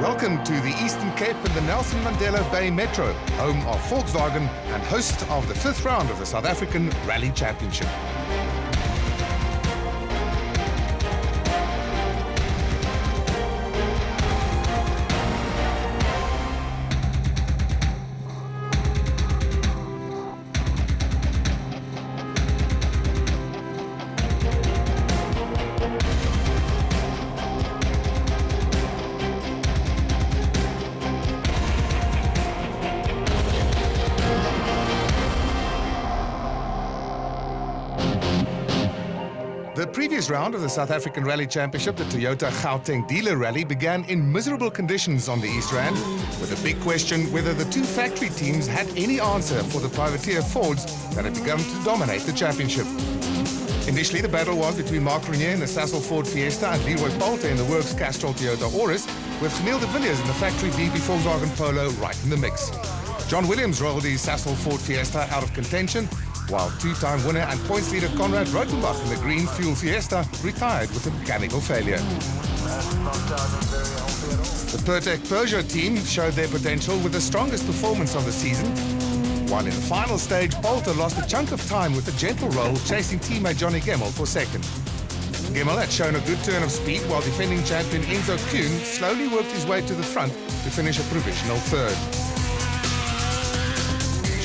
Welcome to the Eastern Cape and the Nelson Mandela Bay Metro, home of Volkswagen and host of the 5th round of the South African Rally Championship. The previous round of the South African Rally Championship, the Toyota Gauteng Dealer Rally, began in miserable conditions on the East Rand, with a big question whether the two factory teams had any answer for the privateer Fords that had begun to dominate the championship. Initially, the battle was between Mark Renier in the Sasol Ford Fiesta and Leroy Poulter in the Works Castrol Toyota Auris, with Neil de Villiers in the factory BP Volkswagen Polo right in the mix. John Williams rolled the Sasol Ford Fiesta out of contention, while two-time winner and points leader Conrad Rotenbach in the green fuel Fiesta retired with a mechanical failure. The Pertec Peugeot team showed their potential with the strongest performance of the season, while in the final stage, Poulter lost a chunk of time with a gentle roll, chasing teammate Johnny Gemmell for second. Gemmell had shown a good turn of speed, while defending champion Enzo Kuhn slowly worked his way to the front to finish a provisional third.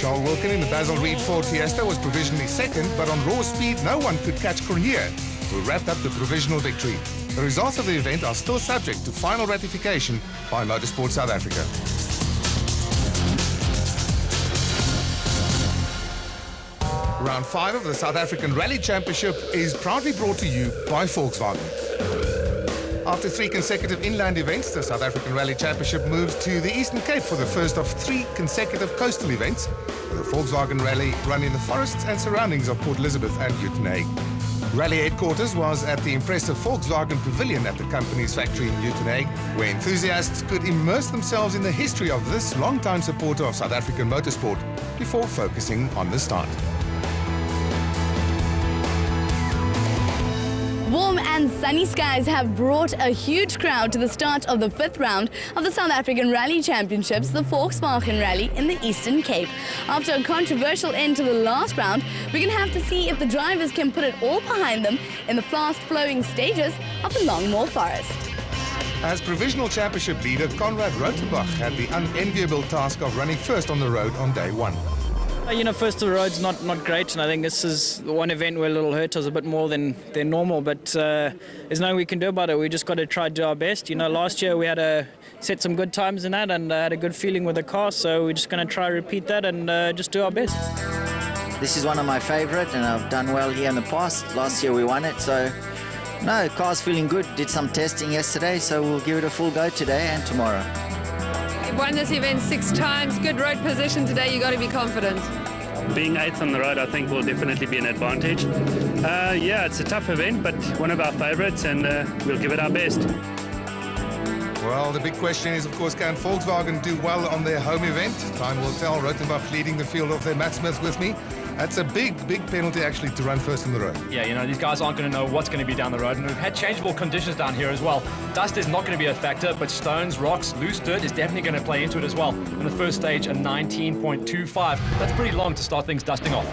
Charles Wilkin in the Basil Reed Ford Fiesta was provisionally second, but on raw speed no one could catch Cornier, who wrapped up the provisional victory. The results of the event are still subject to final ratification by Motorsport South Africa. Round 5 of the South African Rally Championship is proudly brought to you by Volkswagen. After 3 consecutive inland events, the South African Rally Championship moves to the Eastern Cape for the first of 3 consecutive coastal events, with a Volkswagen Rally run in the forests and surroundings of Port Elizabeth and Uitenhage. Rally headquarters was at the impressive Volkswagen Pavilion at the company's factory in Uitenhage, where enthusiasts could immerse themselves in the history of this long-time supporter of South African motorsport before focusing on the start. Warm and sunny skies have brought a huge crowd to the start of the 5th round of the South African Rally Championships, the Volkswagen Rally in the Eastern Cape. After a controversial end to the last round, we're going to have to see if the drivers can put it all behind them in the fast-flowing stages of the Longmoor Forest. As provisional championship leader, Conrad Rotenbach had the unenviable task of running first on the road on day 1. You know, first the road's not great, and I think this is the one event where it'll hurt us a bit more than normal, but there's nothing we can do about it. We just got to try to do our best. You know, last year we had to set some good times in that and had a good feeling with the car, so we're just going to try to repeat that and just do our best. This is one of my favorite, and I've done well here in the past. Last year we won it, so no, the car's feeling good. Did some testing yesterday, so we'll give it a full go today and tomorrow. You've won this event 6 times, good road position today, you got to be confident. Being 8th on the road, I think, will definitely be an advantage. Yeah, it's a tough event, but one of our favourites, and we'll give it our best. Well, the big question is, of course, can Volkswagen do well on their home event? Time will tell. Rotenbach leading the field of their Matt Smith with me. That's a big penalty, actually, to run first on the road. Yeah, you know, these guys aren't going to know what's going to be down the road, and we've had changeable conditions down here as well. Dust is not going to be a factor, but stones, rocks, loose dirt is definitely going to play into it as well. In the first stage, a 19.25. That's pretty long to start things dusting off.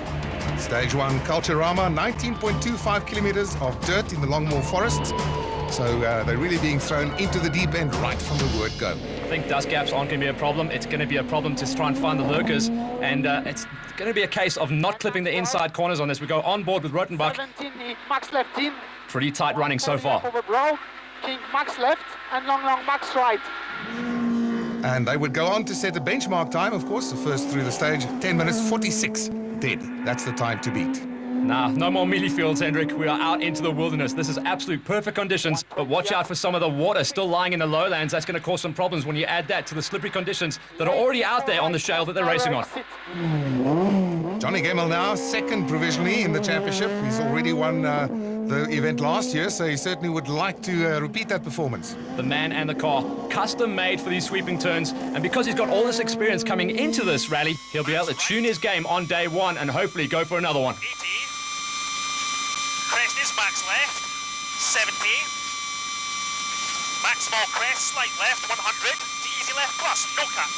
Stage 1, Culturama, 19.25 kilometers of dirt in the Longmoor Forest. So they're really being thrown into the deep end right from the word go. I think dust gaps aren't going to be a problem. It's going to be a problem to try and find the lurkers, and it's going to be a case of not clipping the inside corners on this. We go on board with Rotenbach. 17, Max left in. Pretty tight running so far. King Max left and long Max right. And they would go on to set a benchmark time, of course, the first through the stage, 10 minutes 46 dead. That's the time to beat. Nah, no more mealie fields, Hendrik. We are out into the wilderness. This is absolute perfect conditions, but watch out for some of the water still lying in the lowlands. That's going to cause some problems when you add that to the slippery conditions that are already out there on the shale that they're racing on. Johnny Gemmell now, second provisionally in the championship. He's already won the event last year, so he certainly would like to repeat that performance. The man and the car, custom made for these sweeping turns, and because he's got all this experience coming into this rally, he'll be able to tune his game on day 1 and hopefully go for another one. Crest is Max left, 70. Max small crest, slight left, 100. To easy left plus, no cut.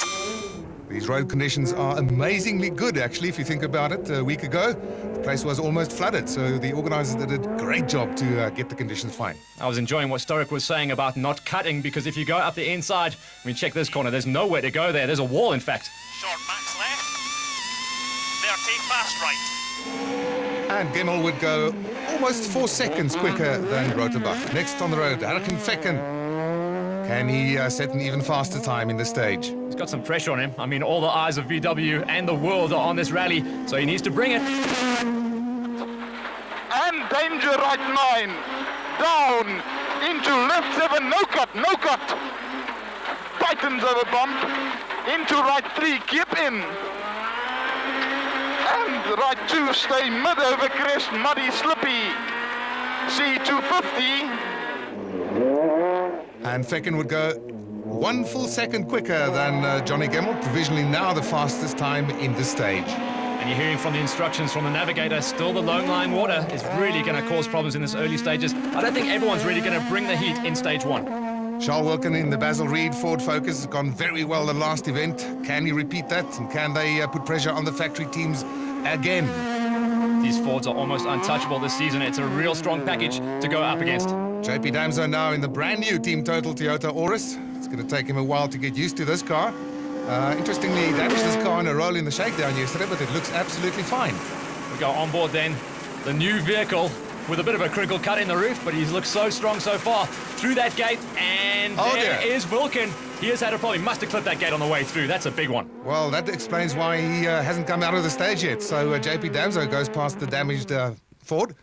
These road conditions are amazingly good, actually, if you think about it. A week ago, the place was almost flooded, so the organisers did a great job to get the conditions fine. I was enjoying what Stoic was saying about not cutting, because if you go up the inside, I mean, check this corner, there's nowhere to go there. There's a wall, in fact. Short max left. 30 fast right. And Gemmel would go almost 4 seconds quicker than Rothenbach. Next on the road, Hurricane Fecken. Can he set an even faster time in the stage? He's got some pressure on him. I mean, all the eyes of VW and the world are on this rally, so he needs to bring it. And danger right 9. Down into left 7. No cut, no cut. Tightens over bump. Into right 3. Keep in. And right 2. Stay mid over crest. Muddy, slippy. C250. And Fecken would go 1 full second quicker than Johnny Gemmel, provisionally now the fastest time in the stage. And you're hearing from the instructions from the navigator, still the lone line water is really going to cause problems in this early stages. I don't think everyone's really going to bring the heat in stage 1. Charles Wilkin in the Basil Reed Ford Focus has gone very well the last event. Can he repeat that? And can they put pressure on the factory teams again? These Fords are almost untouchable this season. It's a real strong package to go up against. JP Damso now in the brand new Team Total Toyota Auris. It's going to take him a while to get used to this car. Interestingly, he damaged this car in a roll in the shakedown yesterday, but it looks absolutely fine. We go on board then. The new vehicle with a bit of a crinkle cut in the roof, but he's looked so strong so far. Through that gate, and there is Wilkin. He has had a problem. He must have clipped that gate on the way through. That's a big one. Well, that explains why he hasn't come out of the stage yet. So JP Damso goes past the damaged Ford.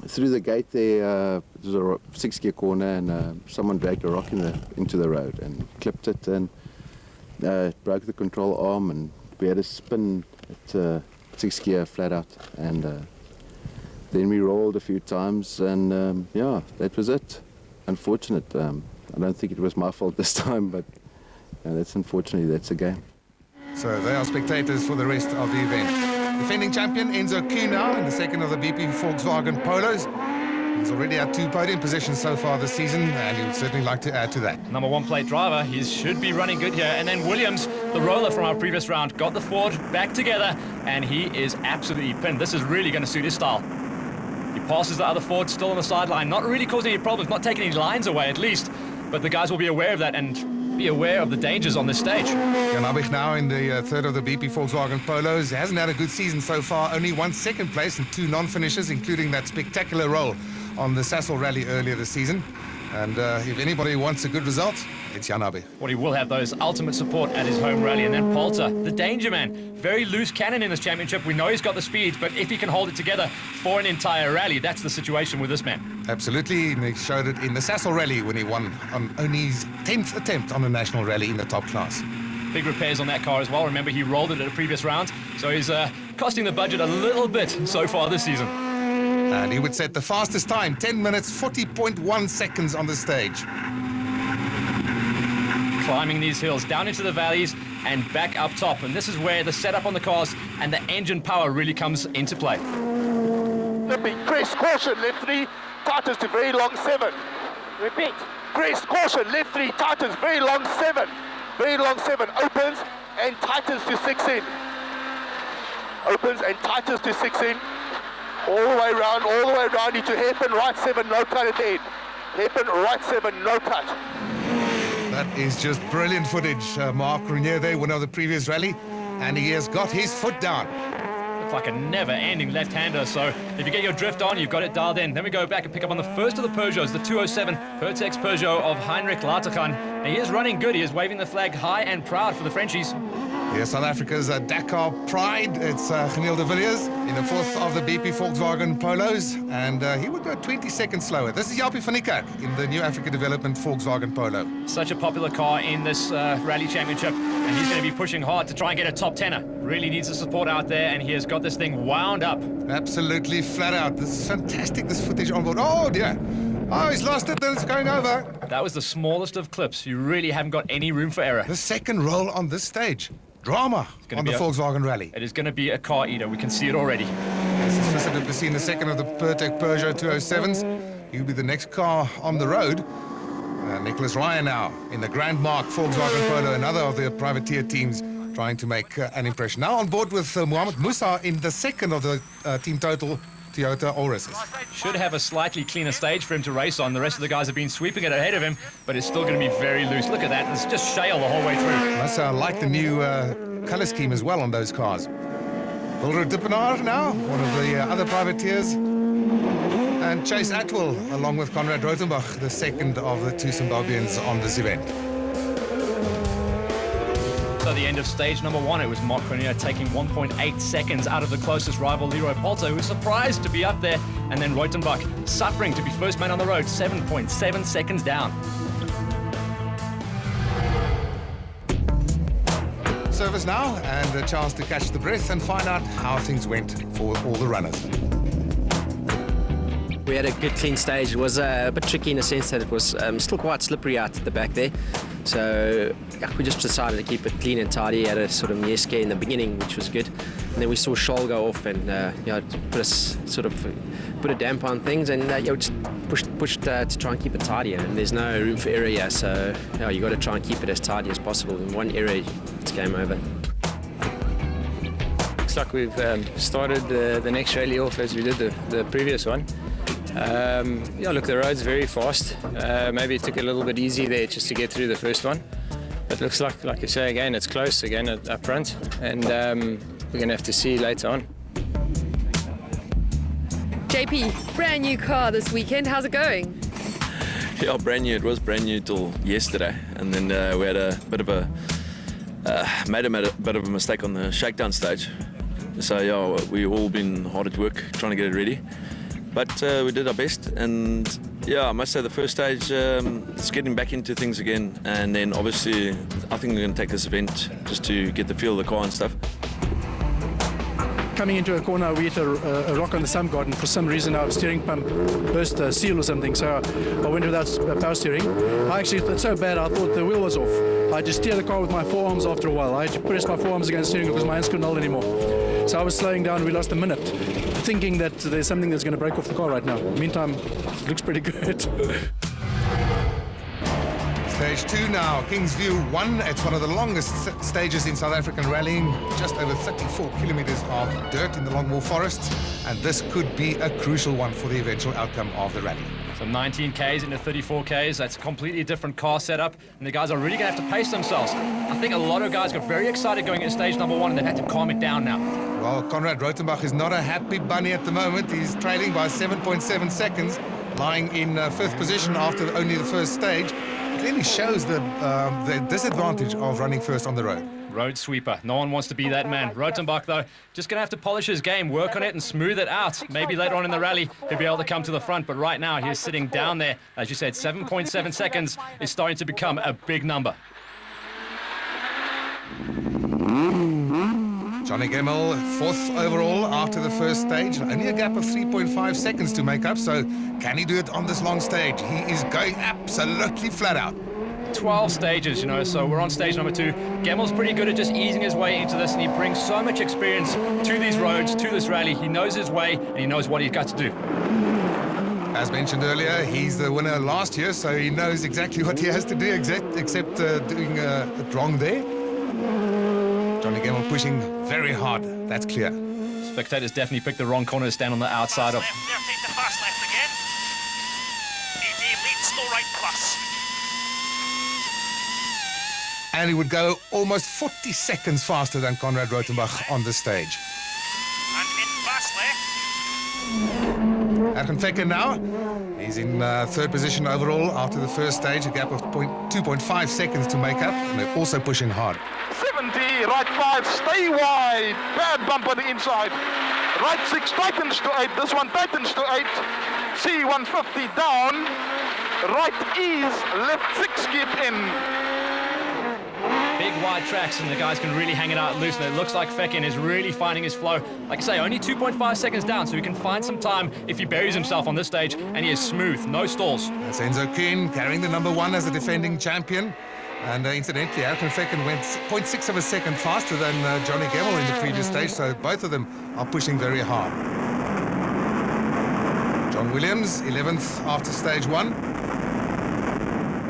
Through the gate there, it was a 6-gear corner, and someone dragged a rock into the road and clipped it, and broke the control arm, and we had to spin at 6-gear flat out, and then we rolled a few times, and yeah, that was it. Unfortunate. I don't think it was my fault this time, but that's unfortunately, that's a game. So they are spectators for the rest of the event. Defending champion Enzo Kuhn now in the second of the BP Volkswagen Polos. He's already had 2 podium positions so far this season, and he would certainly like to add to that. Number 1 plate driver, he should be running good here. And then Williams, the roller from our previous round, got the Ford back together, and he is absolutely pinned. This is really going to suit his style. He passes the other Ford, still on the sideline, not really causing any problems, not taking any lines away at least, but the guys will be aware of that and be aware of the dangers on this stage. Jan Abich now in the third of the BP Volkswagen Polos. He hasn't had a good season so far, only 1 second place and 2 non-finishes, including that spectacular roll on the Sassel Rally earlier this season. And if anybody wants a good result, it's Jan Abich. Well, he will have those ultimate support at his home rally. And then Poulter, the danger man, very loose cannon in this championship. We know he's got the speed, but if he can hold it together for an entire rally, that's the situation with this man. Absolutely, and he showed it in the Sassel Rally when he won on only his 10th attempt on a national rally in the top class. Big repairs on that car as well. Remember, he rolled it at a previous round, so he's costing the budget a little bit so far this season. And he would set the fastest time, 10 minutes, 40.1 seconds on the stage. Climbing these hills, down into the valleys and back up top. And this is where the setup on the cars and the engine power really comes into play. Flipping, crest, caution, left 3, tightens to very long 7. Repeat. Crest, caution, left 3, tightens, very long 7. Very long 7, opens and tightens to 6 in. Opens and tightens to 6 in. All the way around, into hairpin, right 7, no cut at the end. Hairpin, right 7, no cut. That is just brilliant footage. Mark Renier there, winner of the previous rally, and he has got his foot down. Looks like a never-ending left-hander, so if you get your drift on, you've got it dialed in. Then we go back and pick up on the first of the Peugeots, the 207 Pertex Peugeot of Heinrich Latergan. And he is running good. He is waving the flag high and proud for the Frenchies. Yeah, South Africa's Dakar pride. It's Geniel de Villiers in the 4th of the BP Volkswagen Polos, and he would go 20 seconds slower. This is Japie van der Kerk in the New Africa Development Volkswagen Polo. Such a popular car in this rally championship, and he's going to be pushing hard to try and get a top 10er. Really needs the support out there, and he has got this thing wound up. Absolutely flat out. This is fantastic, this footage on board. Oh, dear. Oh, he's lost it, then it's going over. That was the smallest of clips. You really haven't got any room for error. The second roll on this stage. Drama on the Volkswagen Rally. It is going to be a car eater. We can see it already. This is Visser de Plessis, the second of the Pertex Peugeot 207s. He'll be the next car on the road. Nicholas Ryan now in the Grand Mark Volkswagen Polo, another of the privateer teams trying to make an impression. Now on board with Mohamed Musa in the second of the team total Toyota Auruses. Should have a slightly cleaner stage for him to race on. The rest of the guys have been sweeping it ahead of him, but it's still going to be very loose. Look at that. It's just shale the whole way through. Musa like the new colour scheme as well on those cars. Wilder Dippenaar now, one of the other privateers. And Chase Atwell, along with Conrad Rotenbach, the second of the two Zimbabweans on this event. So the end of stage number 1, it was Mark Cornelius taking 1.8 seconds out of the closest rival, Leroy Polter, who was surprised to be up there, and then Rotenbach suffering to be first man on the road, 7.7 seconds down. Service now, and a chance to catch the breath and find out how things went for all the runners. We had a good clean stage. It was a bit tricky in the sense that it was still quite slippery out at the back there. So we just decided to keep it clean and tidy. Had a sort of near scare in the beginning, which was good. And then we saw Shoal go off and put a damp on things, and we just pushed to try and keep it tidy. And there's no room for error here, so you got to try and keep it as tidy as possible. In one error, it's game over. Looks like we've started the next rally off as we did the previous one. Look, the road's very fast. Maybe it took a little bit easy there just to get through the first one. But looks like you say again, it's close again up front, and we're going to have to see later on. JP, brand new car this weekend. How's it going? Yeah, brand new. It was brand new till yesterday, and then we had a bit of made a bit of a mistake on the shakedown stage. So yeah, we all been hard at work trying to get it ready. But we did our best, and yeah, I must say the first stage, it's getting back into things again, and then obviously I think we're going to take this event just to get the feel of the car and stuff. Coming into a corner, we hit a rock on the sump guard, and for some reason our steering pump burst a seal or something, so I went without power steering. It's so bad I thought the wheel was off. I just steered the car with my forearms after a while. I had to press my forearms against the steering wheel because my hands couldn't hold anymore. So I was slowing down, we lost a minute, thinking that there's something that's going to break off the car right now. Meantime, it looks pretty good. Stage 2 now, Kingsview 1. It's one of the longest stages in South African rallying, just over 34 kilometers of dirt in the Longmoor forests, and this could be a crucial one for the eventual outcome of the rally. So 19 Ks into 34 Ks, that's a completely different car setup, and the guys are really going to have to pace themselves. I think a lot of guys got very excited going into stage number 1, and they've had to calm it down now. Well, Conrad Rotenbach is not a happy bunny at the moment. He's trailing by 7.7 seconds, lying in 5th position after only the first stage. It clearly shows the disadvantage of running first on the road. Road sweeper. No one wants to be that man. Rotenbach, though, just going to have to polish his game, work on it and smooth it out. Maybe later on in the rally, he'll be able to come to the front. But right now, he's sitting down there. As you said, 7.7 seconds is starting to become a big number. Johnny Gemmell, 4th overall after the first stage. Only a gap of 3.5 seconds to make up. So can he do it on this long stage? He is going absolutely flat out. 12 stages, so we're on stage number 2. Gemmell's pretty good at just easing his way into this, and he brings so much experience to these roads, to this rally. He knows his way, and he knows what he's got to do. As mentioned earlier, he's the winner last year, so he knows exactly what he has to do, except doing it wrong there. Johnny Gemmell pushing very hard, that's clear. Spectators definitely picked the wrong corner to stand on the outside of. Left, take the fast left again. AD leads, slow right plus. And he would go almost 40 seconds faster than Conrad Rotenbach on the stage. And in fast left. Ergen Vekker now. He's in 3rd position overall after the first stage, a gap of 2.5 seconds to make up, and they're also pushing hard. 70, right 5, stay wide. Bad bump on the inside. Right 6 tightens to 8. This one tightens to 8. C150 down. Right ease, left 6 keep in. Big wide tracks, and the guys can really hang it out loose, and it looks like Vekker is really finding his flow. Like I say, only 2.5 seconds down, so he can find some time if he buries himself on this stage, and he is smooth, no stalls. That's Enzo Kuhn carrying the number 1 as a defending champion. And incidentally, Ergen Vekker went 0.6 of a second faster than Johnny Gemmell in the previous stage, so both of them are pushing very hard. John Williams, 11th after stage 1.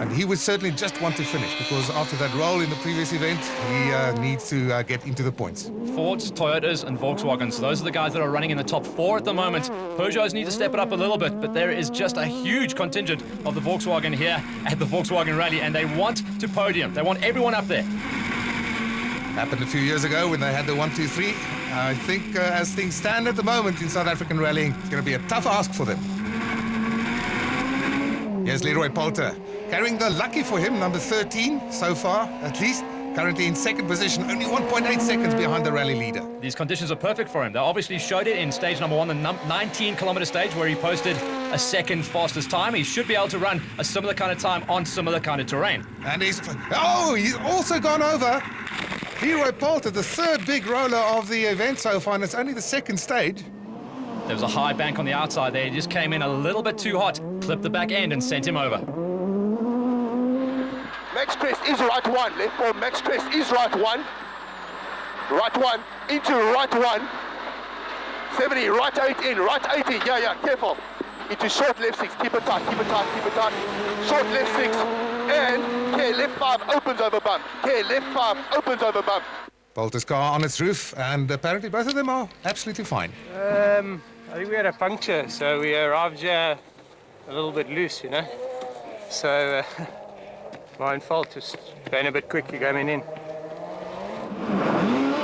And And he would certainly just want to finish because after that roll in the previous event, he needs to get into the points. Fords, Toyotas and Volkswagens. Those are the guys that are running in the top 4 at the moment. Peugeots need to step it up a little bit, but there is just a huge contingent of the Volkswagen here at the Volkswagen Rally, and they want to podium. They want everyone up there. Happened a few years ago when they had the 1, 2, 3. I think as things stand at the moment in South African rallying, it's going to be a tough ask for them. Here's Leroy Poulter, carrying the lucky for him, number 13 so far, at least. Currently in second position, only 1.8 seconds behind the rally leader. These conditions are perfect for him. They obviously showed it in stage number 1, the 19-kilometer stage, where he posted a second fastest time. He should be able to run a similar kind of time on similar kind of terrain. And he's also gone over. Leroy Poulter, the third big roller of the event so far, and it's only the second stage. There was a high bank on the outside there. He just came in a little bit too hot, clipped the back end and sent him over. Max Crest is right 1. Left 4. Max Crest is right 1. Right 1. Into right 1. 70. Right 8 in. Right 80. Yeah. Careful. Into short left 6. Keep it tight. Keep it tight. Keep it tight. Short left 6. And K left 5 opens over bump. K left 5 opens over bump. Poulter's car on its roof, and apparently both of them are absolutely fine. I think we had a puncture, so we arrived here a little bit loose, you know. So, my own fault, just going a bit quickly coming in.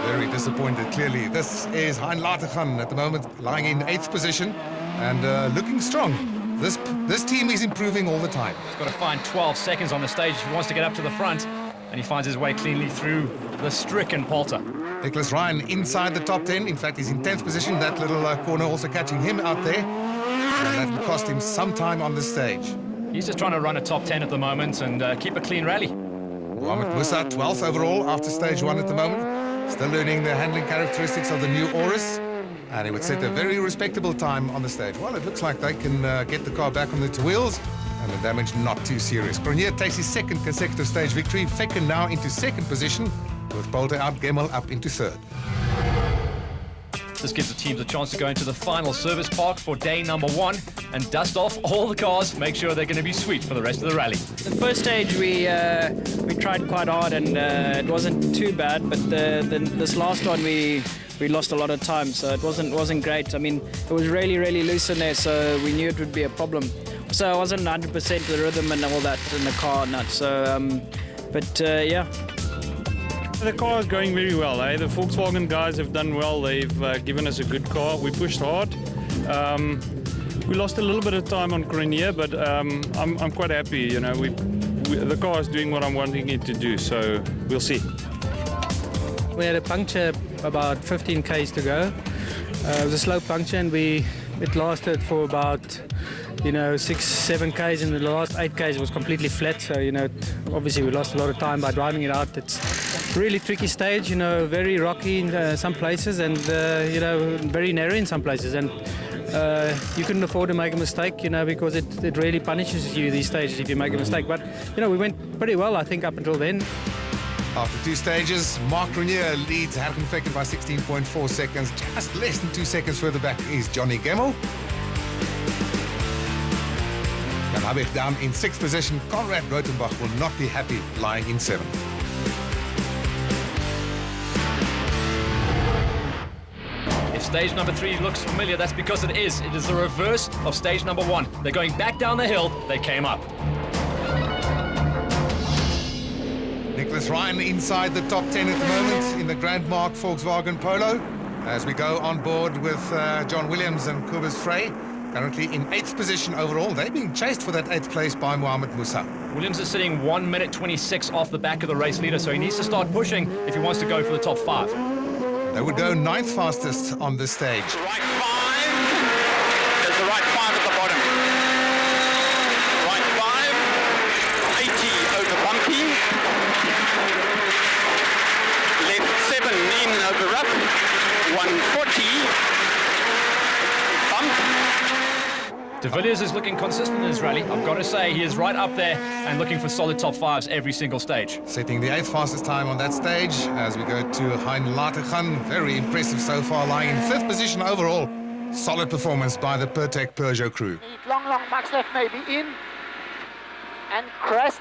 Very disappointed, clearly. This is Hein Lateghan at the moment, lying in 8th position and looking strong. This team is improving all the time. He's got to find 12 seconds on the stage if he wants to get up to the front, and he finds his way cleanly through the stricken Poulter. Nicholas Ryan inside the top 10. In fact, he's in 10th position. That little corner also catching him out there. And that will cost him some time on the stage. He's just trying to run a top 10 at the moment and keep a clean rally. Mohamed Musa, 12th overall after stage 1 at the moment. Still learning the handling characteristics of the new Auris. And he would set a very respectable time on the stage. Well, it looks like they can get the car back on its wheels. And the damage not too serious. Cronje takes his second consecutive stage victory. Fecken now into second position, with Poulter out, Gemmel up into third. This gives the teams a chance to go into the final service park for day number 1 and dust off all the cars, make sure they're going to be sweet for the rest of the rally. The first stage we tried quite hard and it wasn't too bad, but this last one we lost a lot of time, so it wasn't great. I mean, it was really loose in there, so we knew it would be a problem. So I wasn't 100% the rhythm and all that in the car, not so. Yeah. The car is going very well. The Volkswagen guys have done well. They've given us a good car. We pushed hard. We lost a little bit of time on Cronje, but I'm quite happy. You know, the car is doing what I'm wanting it to do. So we'll see. We had a puncture about 15 k's to go. It was a slow puncture, and it lasted for about 6-7 k's, and the last 8 k's was completely flat. So obviously we lost a lot of time by driving it out. It's really tricky stage, very rocky in some places, and very narrow in some places, and you couldn't afford to make a mistake, because it really punishes you these stages if you make a mistake. But we went pretty well, I think, up until then. After 2 stages, Mark Cronje leads Hergen Fecken by 16.4 seconds. Just less than 2 seconds further back is Johnny Gemmel. Jan Habig down in 6th position. Conrad Rotenbach will not be happy lying in 7th. If stage number 3 looks familiar, that's because it is. It is the reverse of stage number 1. They're going back down the hill, they came up. Nicholas Ryan inside the top 10 at the moment in the Grand Mark Volkswagen Polo, as we go on board with John Williams and Kobus Frey, currently in 8th position overall. They're being chased for that 8th place by Mohamed Musa. Williams is sitting 1 minute 26 off the back of the race leader, so he needs to start pushing if he wants to go for the top 5. They would go 9th fastest on this stage. Right 5. There's the right 5 at the bottom. Right 5. 80 over bumpy. Left 7 in over rough. 140. Bump. De Villiers is looking consistent in his rally. I've got to say, he is right up there and looking for solid top 5s every single stage. Setting the 8th fastest time on that stage as we go to Hein Lateghan. Very impressive so far, lying in 5th position overall. Solid performance by the Pertec Peugeot crew. Long max left maybe in. and crashed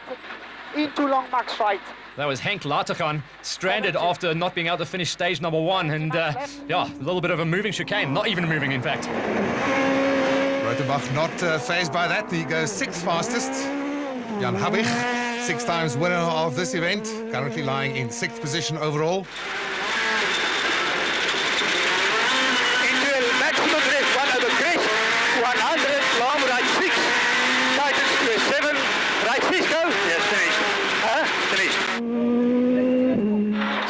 into long Max right. That was Henk Latergan, stranded after not being able to finish stage number 1. And yeah, a little bit of a moving chicane, not even moving, in fact. Rothenbach not phased by that. He goes 6th fastest. Jan Habich, 6 times winner of this event, currently lying in 6th position overall. Into a maximum left, 1 over crest, 100, long right 6, tightens to a 7, right 6 go. Yes, finished. Finished.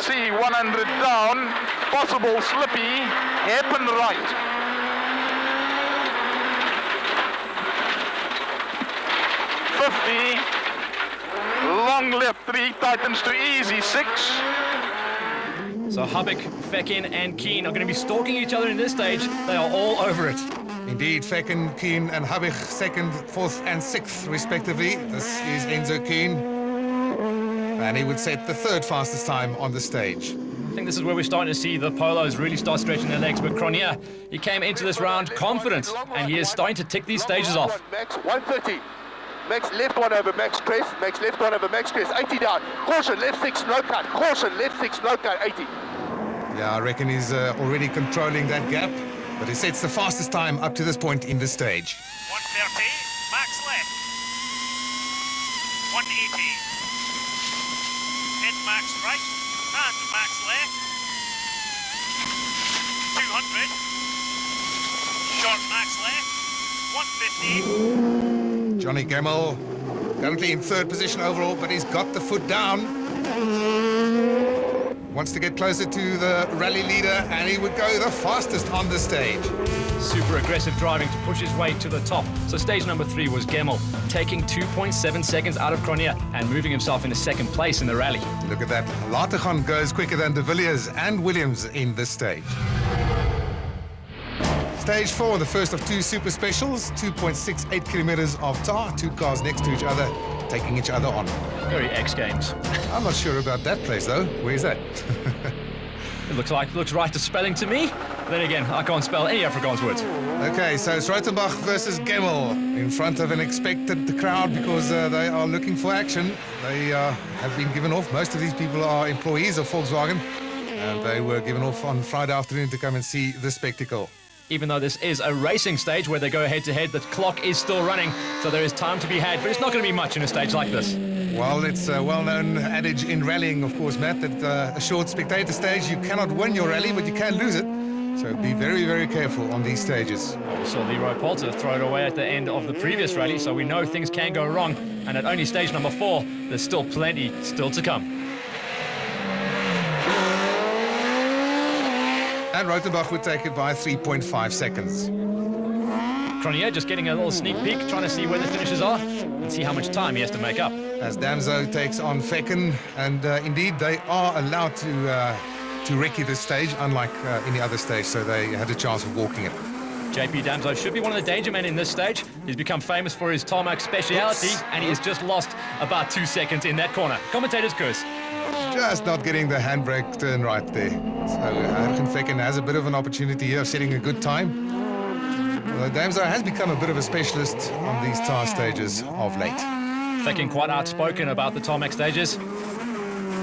See 100 down, possible slippy, hairpin right. Long left 3, tightens to easy 6. So Habik, Fekin and Keen are going to be stalking each other in this stage. They are all over it. Indeed, Fekin, Keen and Habich 2nd, 4th and 6th respectively. This is Enzo Keen. And he would set the 3rd fastest time on the stage. I think this is where we're starting to see the polos really start stretching their legs. But Cronier, he came into this round confident, and he is starting to tick these stages off. Max 130. Max left 1 over Max crest. Max left 1 over Max crest. 80 down. Caution left 6 no cut. Caution left 6 no cut. 80. Yeah, I reckon he's already controlling that gap. But he sets the fastest time up to this point in the stage. 130, Max left. 180. In Max right and Max left. 200. Short Max left. 150. Johnny Gemmell currently in 3rd position overall, but he's got the foot down. Wants to get closer to the rally leader, and he would go the fastest on the stage. Super aggressive driving to push his way to the top. So stage number 3 was Gemmell, taking 2.7 seconds out of Cronier and moving himself into 2nd place in the rally. Look at that. Latergan goes quicker than De Villiers and Williams in this stage. Stage 4, the first of 2 super specials, 2.68 kilometers of tar, 2 cars next to each other, taking each other on. Very X Games. I'm not sure about that place though. Where's that? It looks right to spelling to me. Then again, I can't spell any Afrikaans words. Okay, so it's Rothenbach versus Gemmell in front of an expectant crowd because they are looking for action. They have been given off. Most of these people are employees of Volkswagen, and they were given off on Friday afternoon to come and see the spectacle. Even though this is a racing stage where they go head-to-head, the clock is still running, so there is time to be had, but it's not going to be much in a stage like this. Well, it's a well-known adage in rallying, of course, Matt, that a short spectator stage, you cannot win your rally, but you can lose it. So be very, very careful on these stages. We saw Leroy Poulter throw it away at the end of the previous rally, so we know things can go wrong. And at only stage number 4, there's still plenty still to come. And Rothenbach would take it by 3.5 seconds. Cronier just getting a little sneak peek, trying to see where the finishes are and see how much time he has to make up. As Damso takes on Fecken, and indeed they are allowed to recce this stage, unlike any other stage, so they had a chance of walking it. JP Damso should be one of the danger men in this stage. He's become famous for his tarmac speciality, and he has just lost about 2 seconds in that corner. Commentator's curse. Just not getting the handbrake turn right there. So Ergen Fecken has a bit of an opportunity here of setting a good time. Damso has become a bit of a specialist on these tar stages of late. Fecken quite outspoken about the tarmac stages,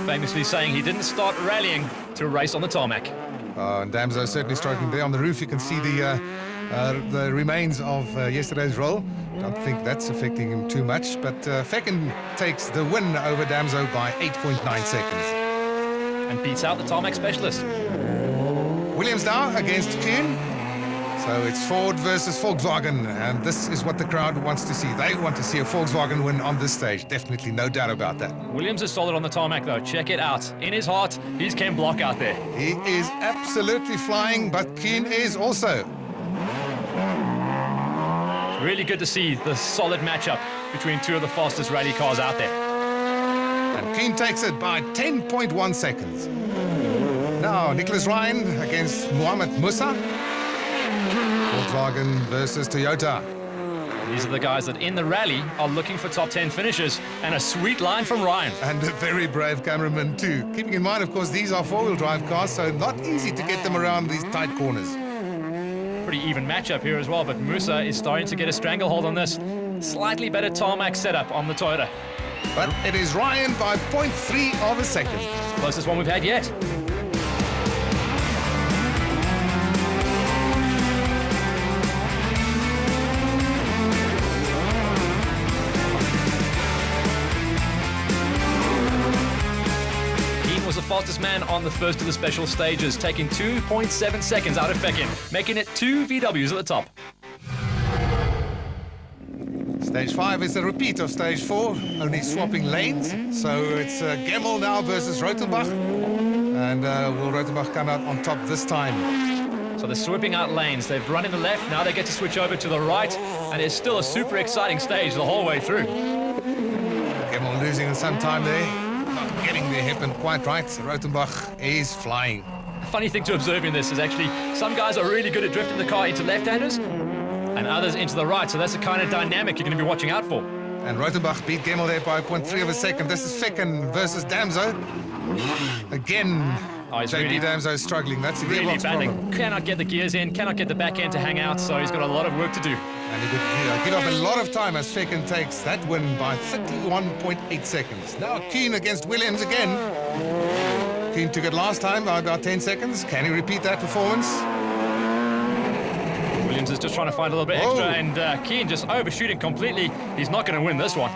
famously saying he didn't start rallying to race on the tarmac. And Damso certainly striking there on the roof. You can see the remains of yesterday's roll. Don't think that's affecting him too much, but Fecken takes the win over Damso by 8.9 seconds. And beats out the tarmac specialist. Williams now against Kuhn. So it's Ford versus Volkswagen, and this is what the crowd wants to see. They want to see a Volkswagen win on this stage. Definitely, no doubt about that. Williams is solid on the tarmac, though. Check it out. In his heart, he's Ken Block out there. He is absolutely flying, but Kuhn is also. Really good to see the solid matchup between 2 of the fastest rally cars out there. And Kuhn takes it by 10.1 seconds. Now, Nicholas Ryan against Mohamed Musa. Volkswagen versus Toyota. These are the guys that in the rally are looking for top 10 finishes, and a sweet line from Ryan. And a very brave cameraman too. Keeping in mind, of course, these are 4-wheel drive cars, so not easy to get them around these tight corners. Pretty even matchup here as well, but Musa is starting to get a stranglehold on this. Slightly better tarmac setup on the Toyota. But it is Ryan by 0.3 of a second. Closest one we've had yet. Keane was the fastest man on the first of the special stages, taking 2.7 seconds out of Feckin, making it 2 VWs at the top. Stage 5 is a repeat of stage 4, only swapping lanes. So it's Gemmel now versus Rotenbach. And will Rotenbach come out on top this time? So they're sweeping out lanes. They've run in the left, now they get to switch over to the right. And it's still a super exciting stage the whole way through. Gemmel losing some time there. Not getting the hairpin quite right. Rotenbach is flying. The funny thing to observe in this is actually some guys are really good at drifting the car into left-handers and others into the right, so that's the kind of dynamic you're going to be watching out for. And Rotenbach beat Gemmel there by 0.3 of a second. This is Feckin versus Damso. Again, JP really, Damso is struggling. That's the really gearbox battling. problem. Cannot get the gears in, cannot get the back end to hang out, so he's got a lot of work to do. And he could give up a lot of time as Feckin takes that win by 31.8 seconds. Now Keane against Williams again. Keane took it last time by about 10 seconds. Can he repeat that performance? Williams is just trying to find a little bit extra, and Keane just overshooting completely. He's not going to win this one.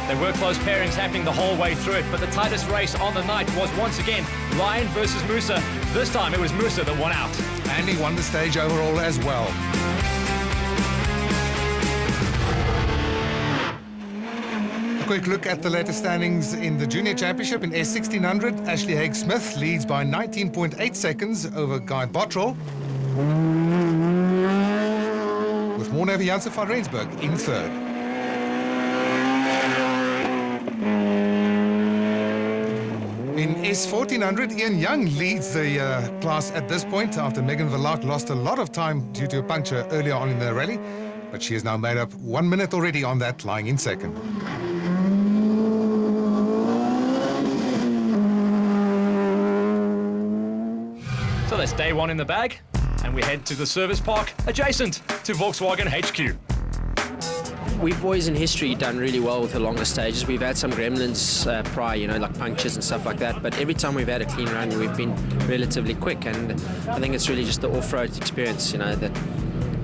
There were close pairings happening the whole way through it, but the tightest race on the night was once again Ryan versus Musa. This time it was Musa that won out. And he won the stage overall as well. A quick look at the latest standings in the Junior Championship. In S1600, Ashley Haig-Smith leads by 19.8 seconds over Guy Bottrell, with Mornever Janssen van Rensburg in third. In S1400, Ian Young leads the class at this point after Megan Verlaat lost a lot of time due to a puncture earlier on in the rally, but she has now made up 1 minute already on that, lying in second. So that's day one in the bag, and we head to the service park adjacent to Volkswagen HQ. We've always in history done really well with the longer stages. We've had some gremlins prior, you know, like punctures and stuff like that, but every time we've had a clean run, we've been relatively quick, and I think it's really just the off-road experience, you know, that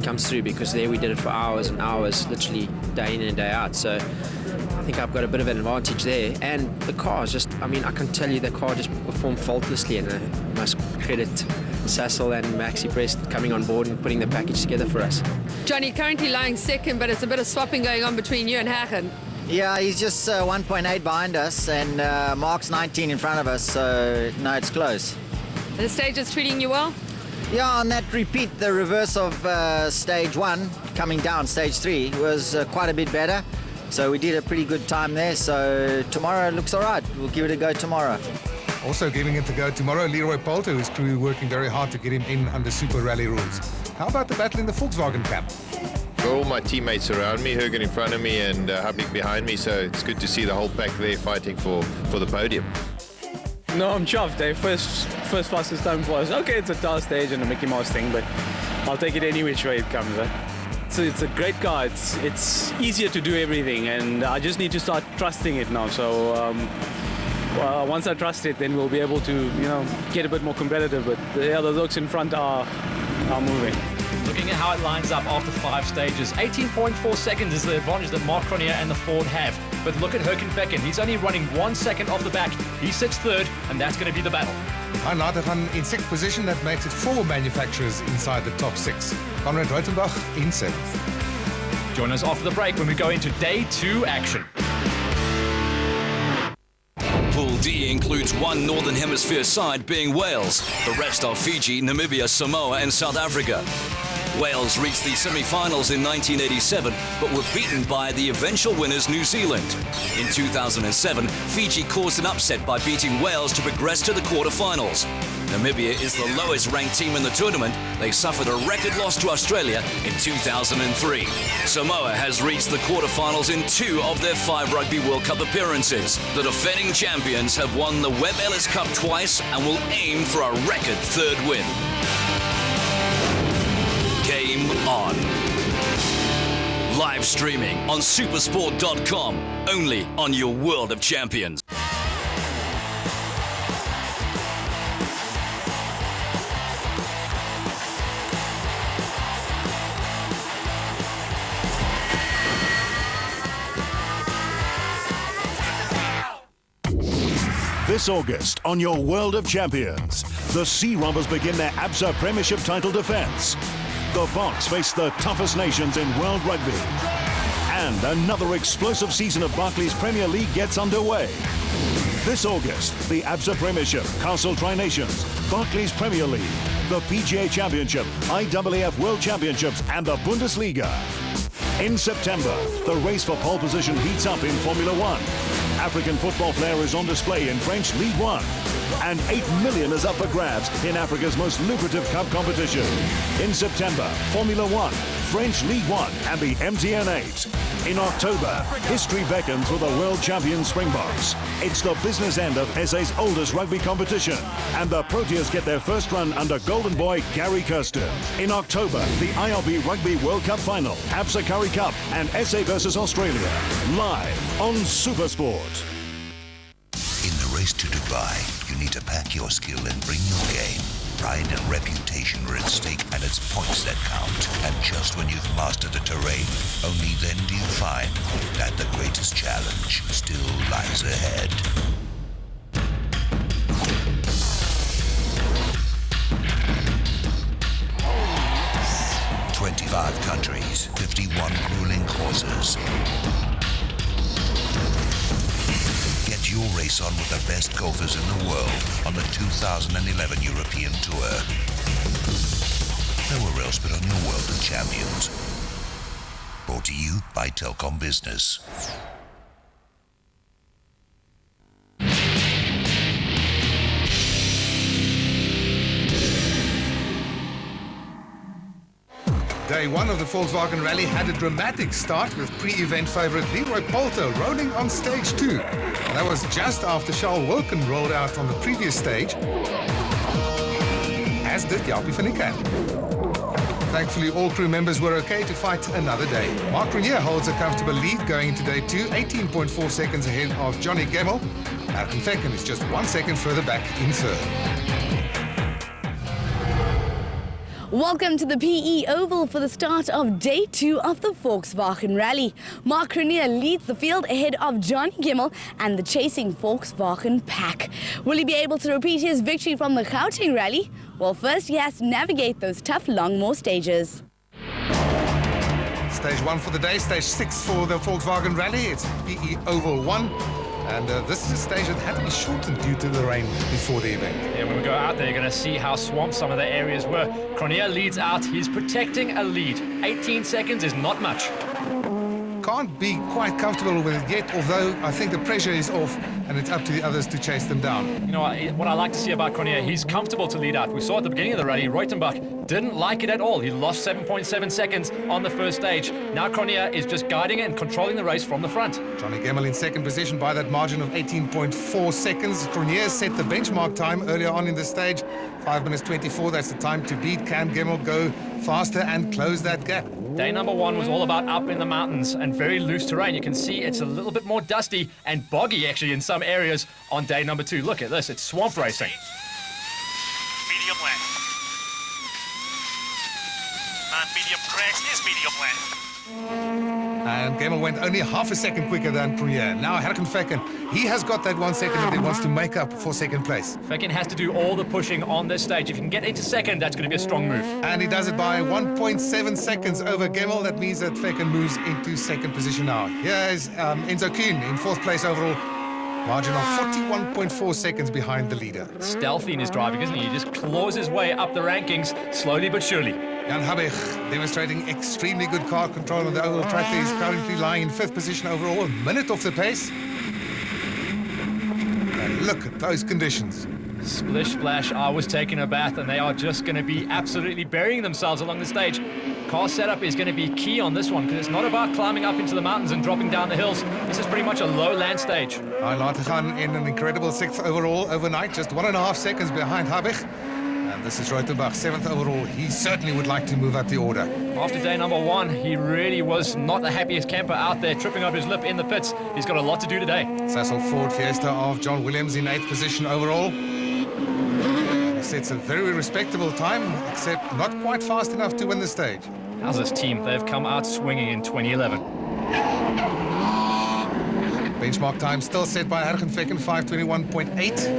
comes through, because there we did it for hours and hours, literally day in and day out. So I think I've got a bit of an advantage there. And the car is just, I mean, I can tell you the car just performed faultlessly, and I must credit Sassel and Maxi Prest coming on board and putting the package together for us. Johnny currently lying second, but it's a bit of swapping going on between you and Hagen. Yeah, he's just 1.8 behind us, and Mark's 19 in front of us, so no, it's close. The stage is treating you well? Yeah, on that repeat, the reverse of stage 1, coming down stage 3, was quite a bit better. So we did a pretty good time there, so tomorrow looks all right. We'll give it a go tomorrow. Also giving it a go tomorrow, Leroy Poulter, whose crew working very hard to get him in under Super Rally rules. How about the battle in the Volkswagen camp? All my teammates around me, Hergen in front of me and Habib behind me, so it's good to see the whole pack there fighting for the podium. No, I'm chuffed. First fastest time for us. Okay, it's a tall stage and a Mickey Mouse thing, but I'll take it any which way it comes. So it's a great car. It's easier to do everything, and I just need to start trusting it now. So once I trust it, then we'll be able to, you know, get a bit more competitive. But the other looks in front are moving. Looking at how it lines up after 5 stages, 18.4 seconds is the advantage that Mark Cronier and the Ford have. But look at Herken Feckin. He's only running 1 second off the back. He sits third, and that's going to be the battle. Hein Latergan in 6th position. That makes it 4 manufacturers inside the top 6. Conrad Reutenbach in 7th. Join us after the break when we go into day 2 action. Pool D includes one Northern Hemisphere side being Wales. The rest are Fiji, Namibia, Samoa and South Africa. Wales reached the semi-finals in 1987, but were beaten by the eventual winners New Zealand. In 2007, Fiji caused an upset by beating Wales to progress to the quarter-finals. Namibia is the lowest-ranked team in the tournament. They suffered a record loss to Australia in 2003. Samoa has reached the quarter-finals in 2 of their 5 Rugby World Cup appearances. The defending champions have won the Webb Ellis Cup twice and will aim for a record 3rd win. Game on. Live streaming on supersport.com, only on your World of Champions. This August on your World of Champions, the Sea Robbers begin their ABSA Premiership title defence. The Boks face the toughest nations in world rugby. And another explosive season of Barclays Premier League gets underway. This August, the ABSA Premiership, Castle Tri-Nations, Barclays Premier League, the PGA Championship, IAAF World Championships and the Bundesliga. In September, the race for pole position heats up in Formula One. African football flair is on display in French League One. And 8 million is up for grabs in Africa's most lucrative cup competition. In September, Formula One, French League One and the MTN 8. In October, history beckons for the world champion Springboks. It's the business end of SA's oldest rugby competition. And the Proteas get their first run under Golden Boy Gary Kirsten. In October, the IRB Rugby World Cup Final, ABSA Currie Cup and SA versus Australia. Live on Supersport. In the race to Dubai, you need to pack your skill and bring your game. Pride and reputation are at stake, and it's points that count. And just when you've mastered the terrain, only then do you find that the greatest challenge still lies ahead. Oh, 25 countries, 51 grueling courses. Get your race on with the best golfers in the world on the 2011 European Tour. Nowhere else but on your World of Champions. Brought to you by Telkom Business. Day one of the Volkswagen Rally had a dramatic start with pre-event favourite Leroy Poulter rolling on stage 2. That was just after Charles Wilken rolled out on the previous stage, as did Japie van der Kamp. Thankfully, all crew members were okay to fight another day. Mark Grenier holds a comfortable lead going into day 2, 18.4 seconds ahead of Johnny Gemmell. Erkan Fecken is just 1 second further back in third. Welcome to the PE Oval for the start of day 2 of the Volkswagen Rally. Mark Grenier leads the field ahead of Johnny Gemmell and the chasing Volkswagen pack. Will he be able to repeat his victory from the Gauteng Rally? Well, first he has to navigate those tough Longmore stages. Stage 1 for the day, stage 6 for the Volkswagen Rally. It's PE Oval 1. And this is a stage that had to be shortened due to the rain before the event. Yeah, when we go out there, you're going to see how swamped some of the areas were. Grenier leads out. He's protecting a lead. 18 seconds is not much. Can't be quite comfortable with it yet, although I think the pressure is off and it's up to the others to chase them down. You know what I like to see about Grenier, he's comfortable to lead out. We saw at the beginning of the rally, Reutenbach didn't like it at all. He lost 7.7 seconds on the first stage. Now Grenier is just guiding it and controlling the race from the front. Johnny Gemmell in second position by that margin of 18.4 seconds. Grenier set the benchmark time earlier on in the stage, 5 minutes 24. That's the time to beat. Can Gemmell go faster and close that gap? Day number 1 was all about up in the mountains and very loose terrain. You can see it's a little bit more dusty and boggy actually in some areas on day number 2. Look at this, it's swamp racing. Medium left. And medium crest is medium left. And Gemmell went only half a second quicker than Grenier. Now Erkan Fecken, he has got that 1 second and he wants to make up for second place. Fecken has to do all the pushing on this stage. If you can get into second, that's going to be a strong move. And he does it by 1.7 seconds over Gemmell. That means that Fecken moves into second position now. Here's Enzo Kuhn in 4th place overall. Margin of 41.4 seconds behind the leader. Stealthy in his driving, isn't he? He just claws his way up the rankings, slowly but surely. Jan Habig demonstrating extremely good car control on the oval track. He's currently lying in 5th position overall, a minute off the pace. And look at those conditions. Splish Splash, I was taking a bath, and they are just going to be absolutely burying themselves along the stage. Car setup is going to be key on this one, because it's not about climbing up into the mountains and dropping down the hills. This is pretty much a low-land stage. Lateghan in an incredible 6th overall overnight, just 1.5 seconds behind Habig. And This is Rothenbach, 7th overall. He certainly would like to move up the order. After day number 1, he really was not the happiest camper out there, tripping up his lip in the pits. He's got a lot to do today. Cecil Ford Fiesta of John Williams in 8th position overall. He sets a very respectable time, except not quite fast enough to win the stage. How's this team? They've come out swinging in 2011. Benchmark time still set by Hergen Vecken, 5:21.8.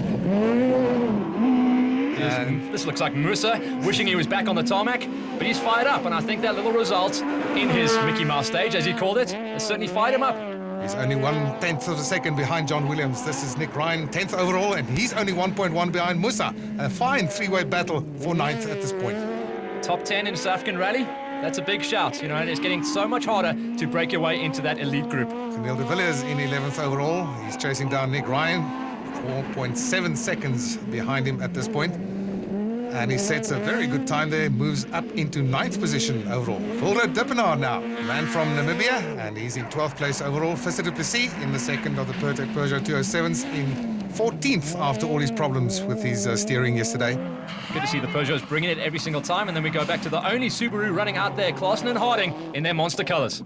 And this looks like Musa wishing he was back on the tarmac, but he's fired up, and I think that little result in his Mickey Mouse stage, as he called it, has certainly fired him up. He's only 1/10 of a second behind John Williams. This is Nick Ryan, 10th overall, and he's only 1.1 behind Musa. A fine three-way battle for 9th at this point. Top 10 in South African Rally, that's a big shout, you know, and it's getting so much harder to break your way into that elite group. Camille de Villiers in 11th overall. He's chasing down Nick Ryan, 4.7 seconds behind him at this point. And he sets a very good time there, moves up into 9th position overall. Volder Dippenaar now, man from Namibia, and he's in 12th place overall. Visser du Plessis in the second of the Peugeot 207s in 14th after all his problems with his steering yesterday. Good to see the Peugeots bringing it every single time, and then we go back to the only Subaru running out there, Klaassen and Harding, in their monster colours.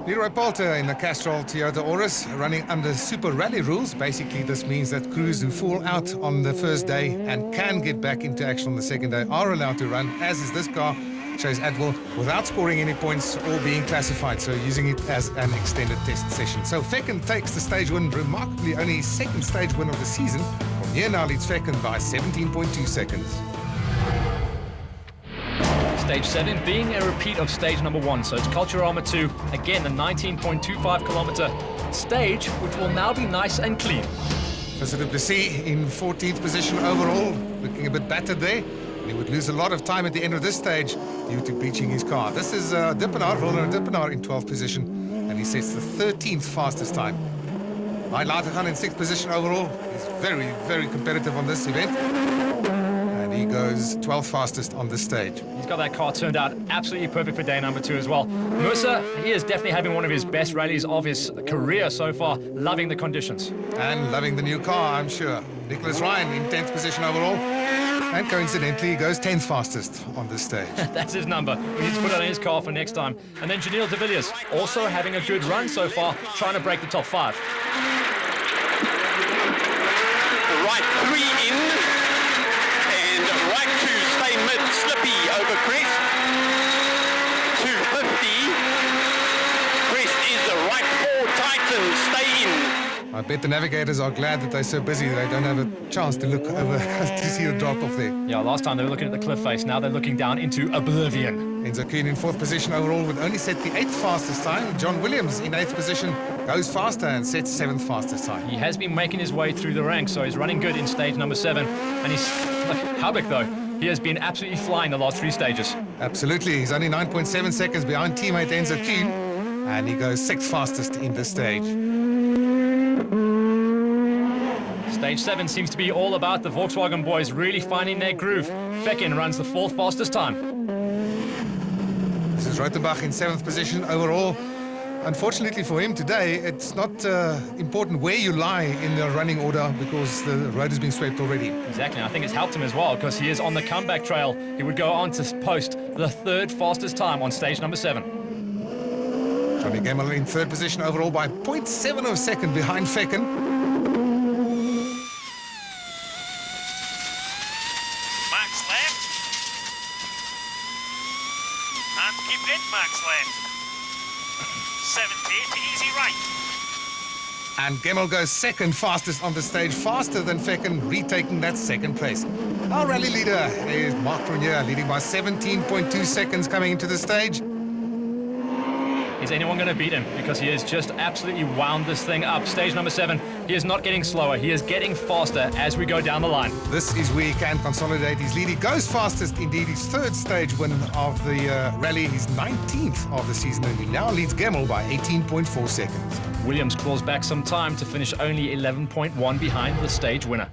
Leroy Poulter in the Castrol Toyota Auris, running under Super Rally rules. Basically, this means that crews who fall out on the first day and can get back into action on the second day are allowed to run, as is this car, Chase Adwell, without scoring any points or being classified, so using it as an extended test session. So Vecken takes the stage win, remarkably only his second stage win of the season. From here now leads Vecken by 17.2 seconds. Stage 7 being a repeat of stage number 1, so it's Culturama 2, again a 19.25 kilometer stage, which will now be nice and clean. Visser du Plessis in 14th position overall, looking a bit battered there. And he would lose a lot of time at the end of this stage due to beaching his car. This is Dippenaar, Volder Dippenaar in 12th position, and he sets the 13th fastest time. Hein Latergan in 6th position overall. He's very, very competitive on this event. He goes 12th fastest on this stage. He's got that car turned out absolutely perfect for day number 2 as well. Musa, he is definitely having one of his best rallies of his career so far, loving the conditions. And loving the new car, I'm sure. Nicholas Ryan in 10th position overall. And coincidentally, he goes 10th fastest on this stage. That's his number. We need to put it on his car for next time. And then Janelle de Villiers, also having a good run so far, trying to break the top 5. The right 3 in. Right to stay mid, slippy over crest. 250. Crest is the right 4, tighten, stay in. I bet the navigators are glad that they're so busy they don't have a chance to look over to see the drop off there. Yeah, last time they were looking at the cliff face, now they're looking down into oblivion. Enzo Kuhn in 4th position overall would only set the 8th fastest time. John Williams in 8th position goes faster and sets 7th fastest time. He has been making his way through the ranks, so he's running good in stage number 7. And he's, like, Habik though, he has been absolutely flying the last 3 stages. Absolutely, he's only 9.7 seconds behind teammate Enzo Kuhn, and he goes 6th fastest in this stage. Stage 7 seems to be all about the Volkswagen boys really finding their groove. Vecken runs the 4th fastest time. This is Rothenbach in 7th position overall. Unfortunately for him today, it's not important where you lie in the running order because the road has been swept already. Exactly, I think it's helped him as well because he is on the comeback trail. He would go on to post the 3rd fastest time on stage number 7. Johnny Gemmel in 3rd position overall by 0.7 of a second behind Vecken. Max left. And keep it, Max left. 70 to easy right. And Gemmel goes 2nd fastest on the stage, faster than Vecken, retaking that 2nd place. Our rally leader is Marc Prunier, leading by 17.2 seconds coming into the stage. Is anyone going to beat him? Because he has just absolutely wound this thing up. Stage number 7, he is not getting slower. He is getting faster as we go down the line. This is where he can consolidate his lead. He goes fastest, indeed, his 3rd stage win of the rally, his 19th of the season, and he now leads Gemmel by 18.4 seconds. Williams claws back some time to finish only 11.1 behind the stage winner.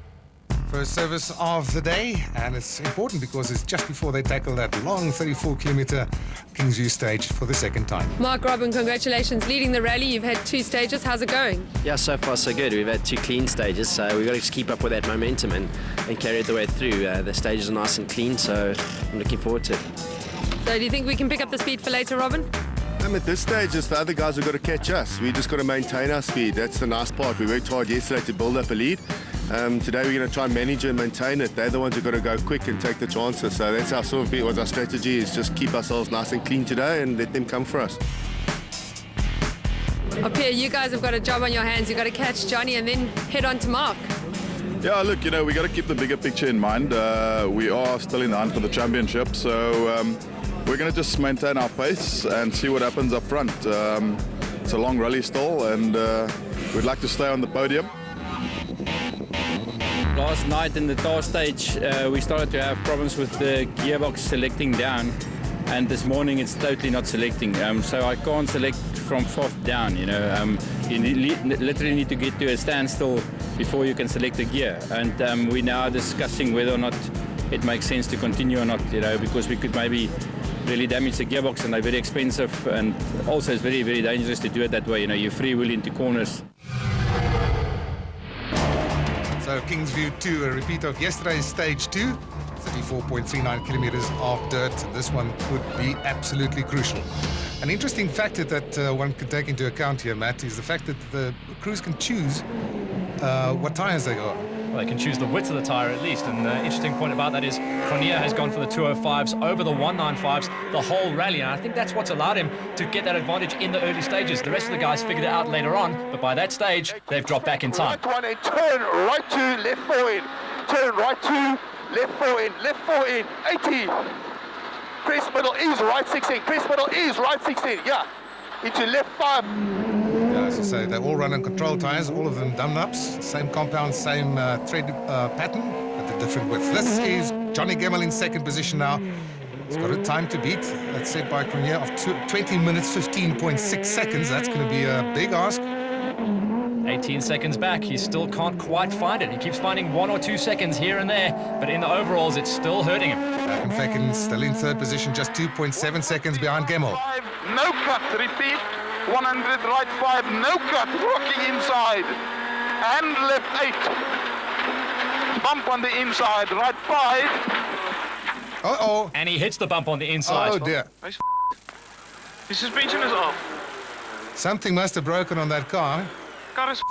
First service of the day, and it's important because it's just before they tackle that long 34-kilometer Kingsview stage for the second time. Mark, Robin, congratulations. Leading the rally, you've had 2 stages. How's it going? Yeah, so far so good. We've had 2 clean stages, so we've got to just keep up with that momentum and carry it the way through. The stages are nice and clean, so I'm looking forward to it. So do you think we can pick up the speed for later, Robin? At this stage, it's the other guys who've got to catch us. We just got to maintain our speed. That's the nice part. We worked hard yesterday to build up a lead. Today we're going to try and manage and maintain it. They're the ones who've got to go quick and take the chances. So that's our sort of our strategy, is just keep ourselves nice and clean today and let them come for us. Up here, you guys have got a job on your hands. You've got to catch Johnny and then head on to Mark. Yeah, look, we got to keep the bigger picture in mind. We are still in the hunt for the championship, so we're going to just maintain our pace and see what happens up front. It's a long rally still, and we'd like to stay on the podium. Last night in the tar stage, we started to have problems with the gearbox selecting down, and this morning it's totally not selecting. So I can't select from 4th down. You literally need to get to a standstill before you can select a gear. And we're now discussing whether or not it makes sense to continue or not. Because we could maybe really damage the gearbox, and they're very expensive, and also it's very, very dangerous to do it that way. You freewheel into corners. So Kingsview 2, a repeat of yesterday's stage 2, 34.39 kilometers of dirt. This one could be absolutely crucial. An interesting factor that one could take into account here, Matt, is the fact that the crews can choose what tyres they go on. Well, they can choose the width of the tyre at least, and the interesting point about that is Cronje has gone for the 205s over the 195s the whole rally, and I think that's what's allowed him to get that advantage in the early stages. The rest of the guys figured it out later on, but by that stage, they've dropped back in time. Right one and turn right 2, left 4 in. Turn right 2, left 4 in, left 4 in, 80. Crest middle is right 16, crest middle is right 16, yeah. Into left 5. Yeah, as I say, they all run on control tyres, all of them Dunlops, same compound, same thread pattern, but a different width. This is Johnny Gemmell in second position now. He's got a time to beat, that's set by Cronje, of 20 minutes, 15.6 seconds. That's going to be a big ask. 18 seconds back, he still can't quite find it. He keeps finding 1 or 2 seconds here and there, but in the overalls, it's still hurting him. Back in second, still in third position, just 2.7 seconds behind Gemmell. No cut, repeat, 100 right 5, no cut, rocking inside, and left 8. Bump on the inside, right 5. Uh-oh. And he hits the bump on the inside. Oh, dear. The suspension is off. Something must have broken on that car.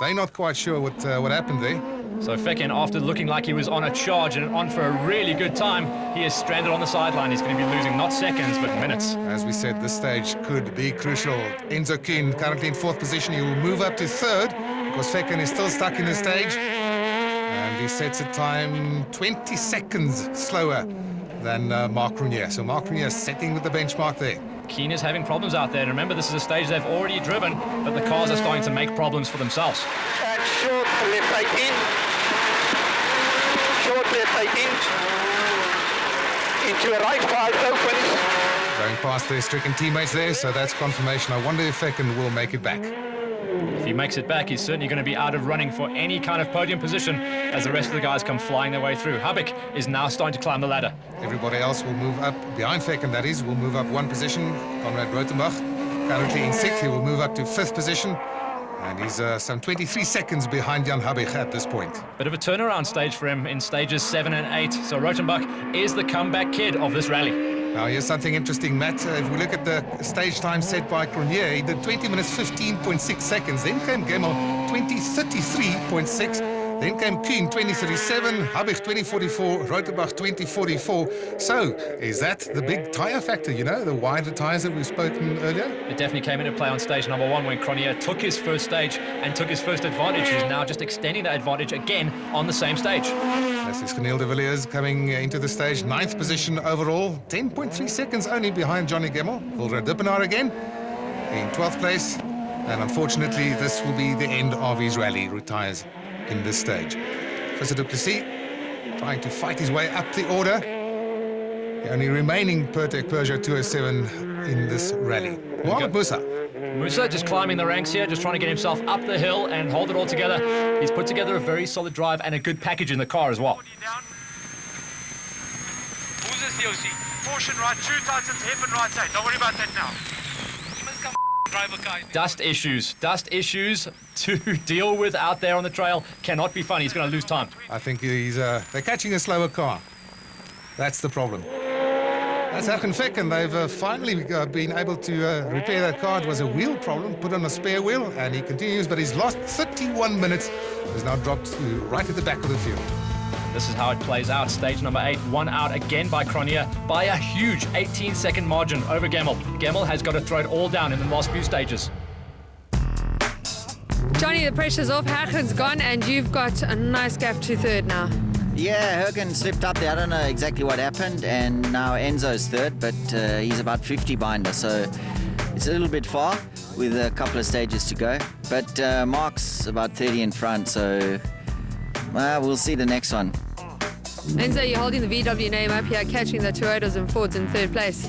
They're not quite sure what happened there. So Fekken, after looking like he was on a charge and on for a really good time, he is stranded on the sideline. He's going to be losing not seconds, but minutes. As we said, this stage could be crucial. Enzo Kuhn currently in fourth position. He will move up to third because Fekken is still stuck in the stage. And he sets a time 20 seconds slower than Mark Cronje. So Mark Cronje is setting with the benchmark there. Keen is having problems out there. And remember, this is a stage they've already driven, but the cars are starting to make problems for themselves. And short left 18. Short left 18. Into a right 5, no finish. Going past their stricken teammates there, so that's confirmation. I wonder if Fekken will make it back. If he makes it back, he's certainly going to be out of running for any kind of podium position as the rest of the guys come flying their way through. Habik is now starting to climb the ladder. Everybody else will move up behind Fekken, that is, will move up one position. Conrad Rotenbach, currently in sixth, he will move up to fifth position. And he's some 23 seconds behind Jan Habik at this point. Bit of a turnaround stage for him in stages 7 and 8. So Rotenbach is the comeback kid of this rally. Now, here's something interesting, Matt. If we look at the stage time set by Cronje, he did 20 minutes, 15.6 seconds. Then came Gemmell, 20:33.6. Then came Kuhn, 20:37. Habig, 20:44. Rotenbach, 20:44. So, is that the big tyre factor, the wider tyres that we've spoken earlier? It definitely came into play on stage number 1 when Cronje took his first stage and took his first advantage. He's now just extending that advantage again on the same stage. This is Cornel de Villiers coming into the stage, 9th position overall, 10.3 seconds only behind Johnny Gemmell. Volra Dippenaar again in 12th place, and unfortunately this will be the end of his rally. Retires in this stage. Visser du Plessis trying to fight his way up the order. The only remaining Pertec Peugeot 207 in this rally. Mohamed Musa. Musa just climbing the ranks here, just trying to get himself up the hill and hold it all together. He's put together a very solid drive and a good package in the car as well. Who's this DOC? Caution right, 2 tightens, hip and right side. Don't worry about that now. Dust issues to deal with out there on the trail. Cannot be fun. He's going to lose time. I think they're catching a slower car. That's the problem. That's Hagenfeck, they've finally been able to repair that car. It was a wheel problem, put on a spare wheel, and he continues, but he's lost 31 minutes. He's now dropped to right at the back of the field. This is how it plays out. Stage number 8, one out again by Cronje by a huge 18-second margin over Gemmel. Gemmel has got to throw it all down in the last few stages. Johnny, the pressure's off. Hagen's gone, and you've got a nice gap to third now. Yeah, Hagen slipped up there. I don't know exactly what happened, and now Enzo's third, but he's about 50 behind us, so it's a little bit far with a couple of stages to go. But Mark's about 30 in front, so we'll see the next one. Enzo, you're holding the VW name up here, catching the Toyotas and Fords in third place.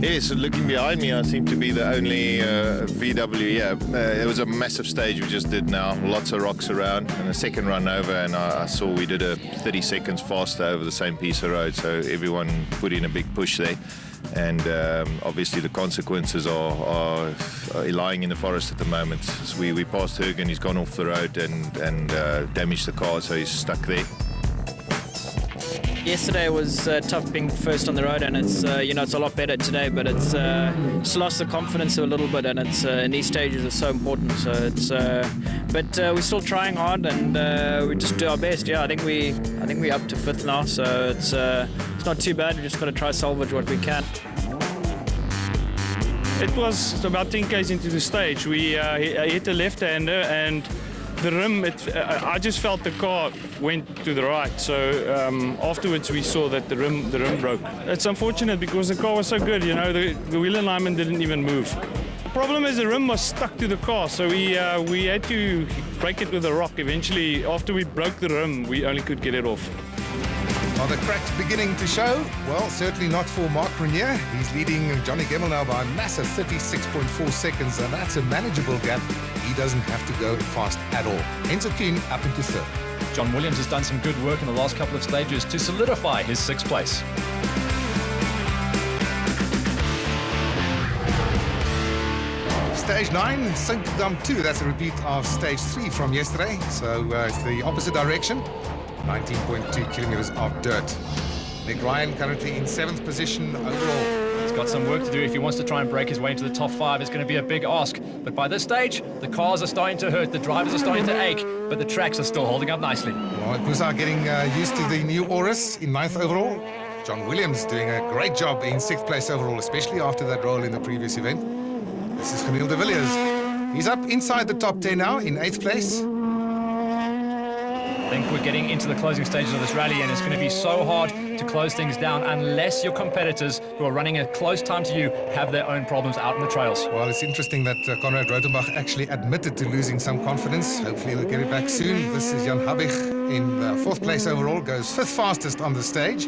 Yes, looking behind me, I seem to be the only VW. Yeah, it was a massive stage we just did now. Lots of rocks around and a second run over, and I saw we did a 30 seconds faster over the same piece of road, so everyone put in a big push there. And obviously the consequences are lying in the forest at the moment. So we passed Hagen, he's gone off the road and damaged the car, so he's stuck there. Yesterday was tough being first on the road, and it's it's a lot better today, but it's just lost the confidence a little bit, and it's in these stages are so important. So it's but we're still trying hard, and we just do our best. Yeah, I think we're up to 5th now, so it's not too bad. We just got to try salvage what we can. It was about 10 k's into the stage. We hit a left-hander, and the rim, I just felt the car went to the right. So afterwards we saw that the rim broke. It's unfortunate because the car was so good, the wheel alignment didn't even move. The problem is the rim was stuck to the car, so we had to break it with a rock. Eventually, after we broke the rim, we only could get it off. Are the cracks beginning to show? Well, certainly not for Mark Cronje. He's leading Johnny Gemmel now by a massive 36.4 seconds, and that's a manageable gap. He doesn't have to go fast at all. Enzo Kuhn up into 3rd. John Williams has done some good work in the last couple of stages to solidify his 6th place. Stage 9, Sint-Dam 2. That's a repeat of stage 3 from yesterday. So it's the opposite direction. 19.2 kilometers of dirt. Nick Ryan currently in 7th position overall. He's got some work to do if he wants to try and break his way into the top 5. It's going to be a big ask. But by this stage, the cars are starting to hurt, the drivers are starting to ache, but the tracks are still holding up nicely. Well, Musa getting used to the new Auris in 9th overall. John Williams doing a great job in 6th place overall, especially after that roll in the previous event. This is Camille de Villiers. He's up inside the top 10 now in 8th place. I think we're getting into the closing stages of this rally, and it's going to be so hard to close things down unless your competitors who are running a close time to you have their own problems out in the trails. Well, it's interesting that Konrad Rotenbach actually admitted to losing some confidence. Hopefully he'll get it back soon. This is Jan Habig in 4th place overall, goes 5th fastest on the stage.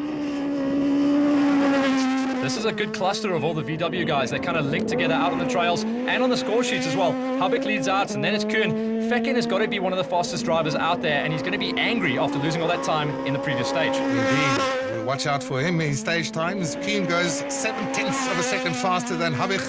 This is a good cluster of all the VW guys. They kind of link together out on the trails and on the score sheets as well. Habig leads out, and then it's Kuhn. Fecken has got to be one of the fastest drivers out there, and he's going to be angry after losing all that time in the previous stage. Indeed. We'll watch out for him. His stage times. Kuhn goes 0.7 of a second faster than Habig.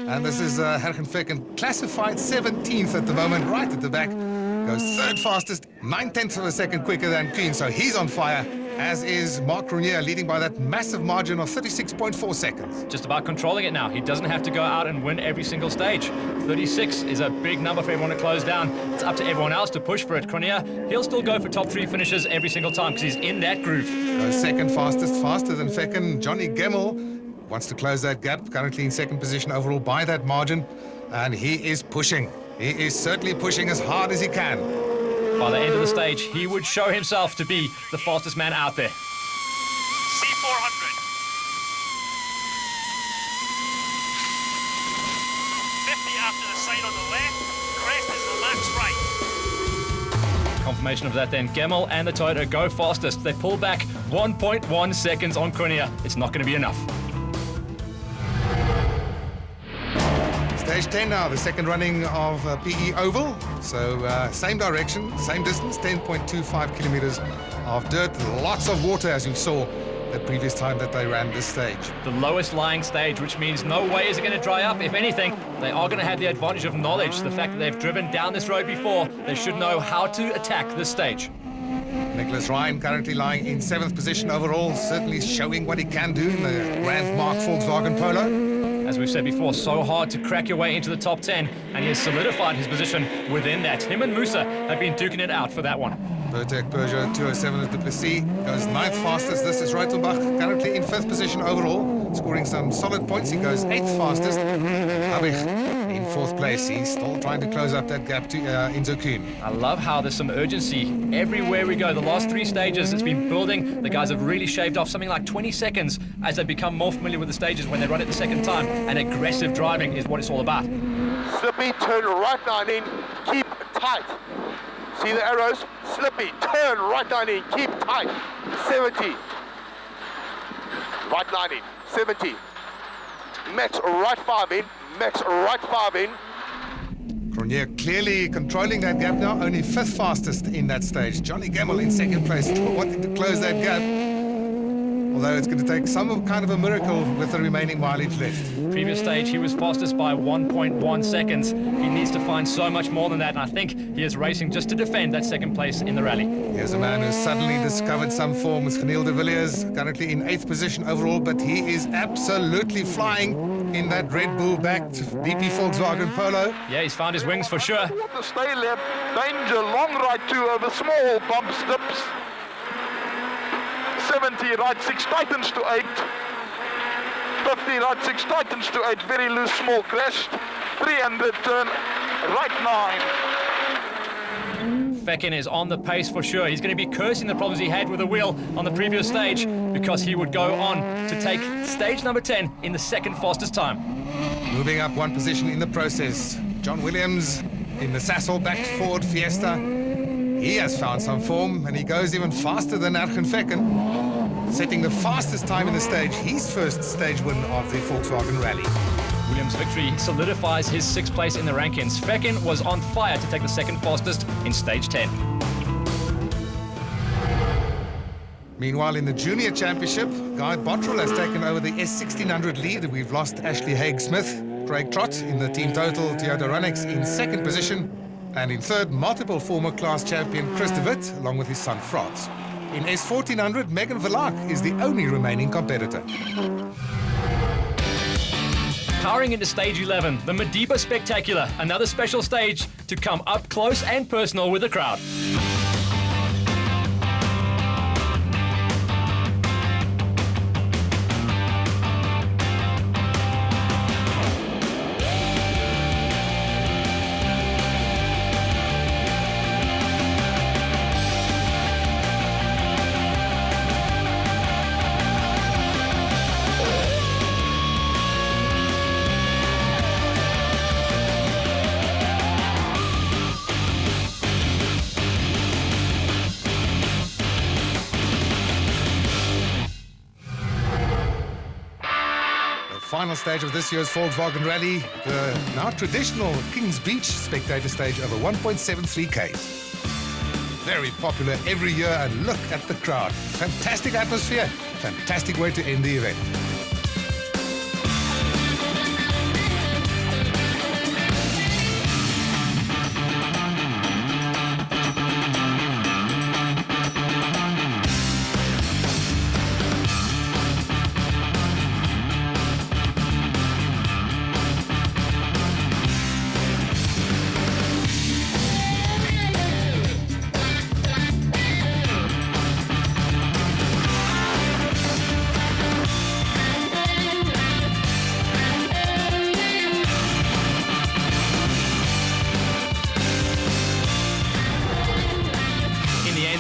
And this is Hergen Fecken, classified 17th at the moment, right at the back. Goes 3rd fastest, 0.9 of a second quicker than Kuhn, so he's on fire. As is Mark Cronje, leading by that massive margin of 36.4 seconds. Just about controlling it now. He doesn't have to go out and win every single stage. 36 is a big number for everyone to close down. It's up to everyone else to push for it. Cronje, he'll still go for top 3 finishes every single time because he's in that groove. Goes 2nd fastest, faster than Fecken. Johnny Gemmel wants to close that gap, currently in 2nd position overall by that margin. And he is pushing. He is certainly pushing as hard as he can. By the end of the stage, he would show himself to be the fastest man out there. C400. 50 after the sign on the left. Crest is the max right. Confirmation of that then. Gemmel and the Toyota go fastest. They pull back 1.1 seconds on Cronje. It's not going to be enough. Stage 10 now, the second running of PE Oval. So same direction, same distance, 10.25 kilometers of dirt. Lots of water, as you saw the previous time that they ran this stage. The lowest lying stage, which means no way is it going to dry up. If anything, they are going to have the advantage of knowledge. The fact that they've driven down this road before, they should know how to attack this stage. Nicholas Ryan currently lying in 7th position overall, certainly showing what he can do in the Grand Mark Volkswagen Polo. As we've said before, so hard to crack your way into the top 10, and he has solidified his position within that. Him and Musa have been duking it out for that one. Vertec Peugeot 207 at Duplessis goes 9th fastest. This is Reutelbach, currently in 5th position overall, scoring some solid points. He goes 8th fastest. Habich in 4th place. He's still trying to close up that gap to Enzo Kuhn. I love how there's some urgency everywhere we go. The last 3 stages, it's been building. The guys have really shaved off something like 20 seconds as they become more familiar with the stages when they run it the second time. And aggressive driving is what it's all about. Slippy, turn right 9 in, keep tight. See the arrows? Slippy, turn right 9 in, keep tight. 70. Right 9 in, 70. Max right 5 in, max right 5 in. Cronje clearly controlling that gap now, only 5th fastest in that stage. Johnny Gemmell in 2nd place, wanting to close that gap. Although it's going to take some kind of a miracle with the remaining mileage left. Previous stage, he was fastest by 1.1 seconds. He needs to find so much more than that, and I think he is racing just to defend that 2nd place in the rally. Here's a man who's suddenly discovered some form. It's Geniel de Villiers, currently in 8th position overall, but he is absolutely flying in that Red Bull-backed DP Volkswagen Polo. Yeah, he's found his wings for sure. The stay left, danger, long right 2 over small bumps, dips. 70, right 6 tightens to 8. 50, right 6 tightens to 8. Very loose, small crest. 300, turn right 9. Fekkin is on the pace for sure. He's going to be cursing the problems he had with the wheel on the previous stage because he would go on to take stage number 10 in the 2nd fastest time. Moving up 1 position in the process. John Williams in the Sasol-backed Ford Fiesta. He has found some form, and he goes even faster than Arjen Fekkin, setting the fastest time in the stage, his first stage win of the Volkswagen Rally. Williams' victory solidifies his 6th place in the rankings. Fekkin was on fire to take the 2nd fastest in stage 10. Meanwhile, in the Junior Championship, Guy Bottrell has taken over the S1600 lead. We've lost Ashley Haig-Smith. Craig Trott in the team total, Toyota Runex in 2nd position. And in 3rd, multiple former class champion Chris de Witt, along with his son Frans. In S1400, Megan Verlaak is the only remaining competitor. Powering into stage 11, the Madiba Spectacular, another special stage to come up close and personal with the crowd. Final stage of this year's Volkswagen Rally, the now traditional Kings Beach spectator stage over 1.73 Ks. Very popular every year, and look at the crowd. Fantastic atmosphere, fantastic way to end the event.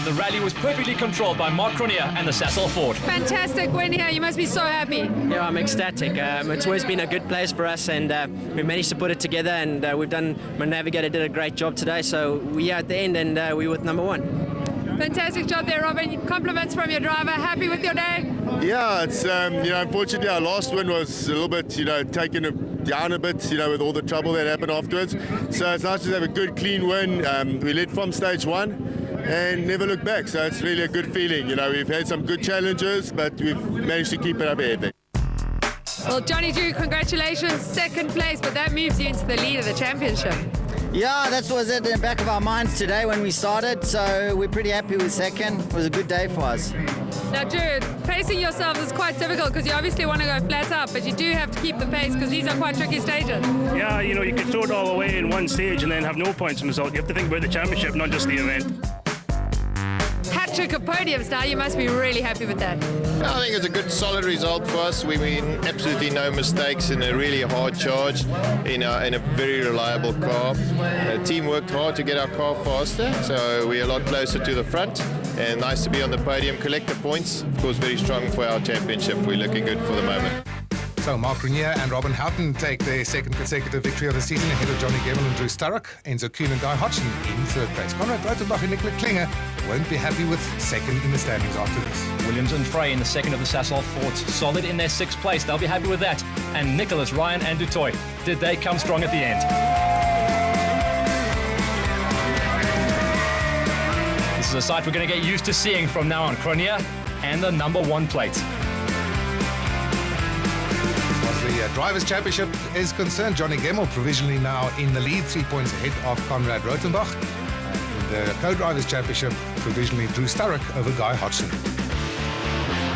The rally was perfectly controlled by Mark Cronje and the Sasol Ford. Fantastic win here. You must be so happy. Yeah, I'm ecstatic. It's always been a good place for us, and we managed to put it together, and my navigator did a great job today, so we are at the end, and we're with number 1. Fantastic job there, Robin. Compliments from your driver. Happy with your day? Yeah, it's unfortunately our last win was a little bit taken down a bit with all the trouble that happened afterwards. So it's nice to have a good clean win. We led from stage 1 and never looked back. So it's really a good feeling. We've had some good challenges, but we've managed to keep it up ahead. Well, Johnny Drew, congratulations, second place, but that moves you into the lead of the championship. Yeah, that was in the back of our minds today when we started, so we're pretty happy with second. It was a good day for us. Now, Drew, pacing yourself is quite difficult because you obviously want to go flat out, but you do have to keep the pace because these are quite tricky stages. Yeah, you could throw it all away in one stage and then have no points in result. You have to think about the championship, not just the event. Hat-trick of podiums now, you must be really happy with that. I think it's a good, solid result for us. We made absolutely no mistakes in a really hard charge in a very reliable car. The team worked hard to get our car faster, so we're a lot closer to the front. And nice to be on the podium, collect the points. Of course, very strong for our championship. We're looking good for the moment. So Mark Grenier and Robin Houghton take their second consecutive victory of the season ahead of Johnny Gemmell and Drew Sturrock. Enzo Kuhn and Guy Hodgson in third place. Conrad Rothenbach and Nicola Klinger won't be happy with second in the standings after this. Williams and Frey in the second of the Sasol Fords, solid in their sixth place. They'll be happy with that. And Nicholas, Ryan and Dutoy, did they come strong at the end? This is a sight we're going to get used to seeing from now on. Grenier and the number 1 plate. The Drivers' Championship is concerned. Johnny Gemmell provisionally now in the lead, 3 points ahead of Conrad Rothenbach. In the Co-Drivers' Championship, provisionally Drew Sturrock over Guy Hodgson.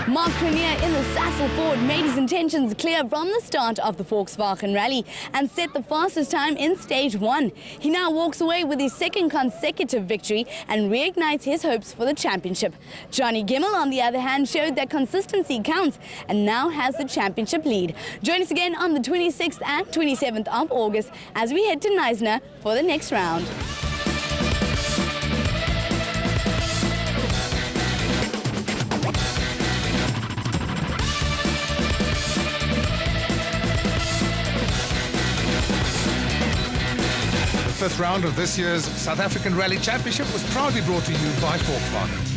Mark Grenier in the Sasol Ford made his intentions clear from the start of the Volkswagen Rally and set the fastest time in stage 1. He now walks away with his second consecutive victory and reignites his hopes for the championship. Johnny Gemmell, on the other hand, showed that consistency counts and now has the championship lead. Join us again on the 26th and 27th of August as we head to Neisner for the next round. The fifth round of this year's South African Rally Championship was proudly brought to you by Volkswagen.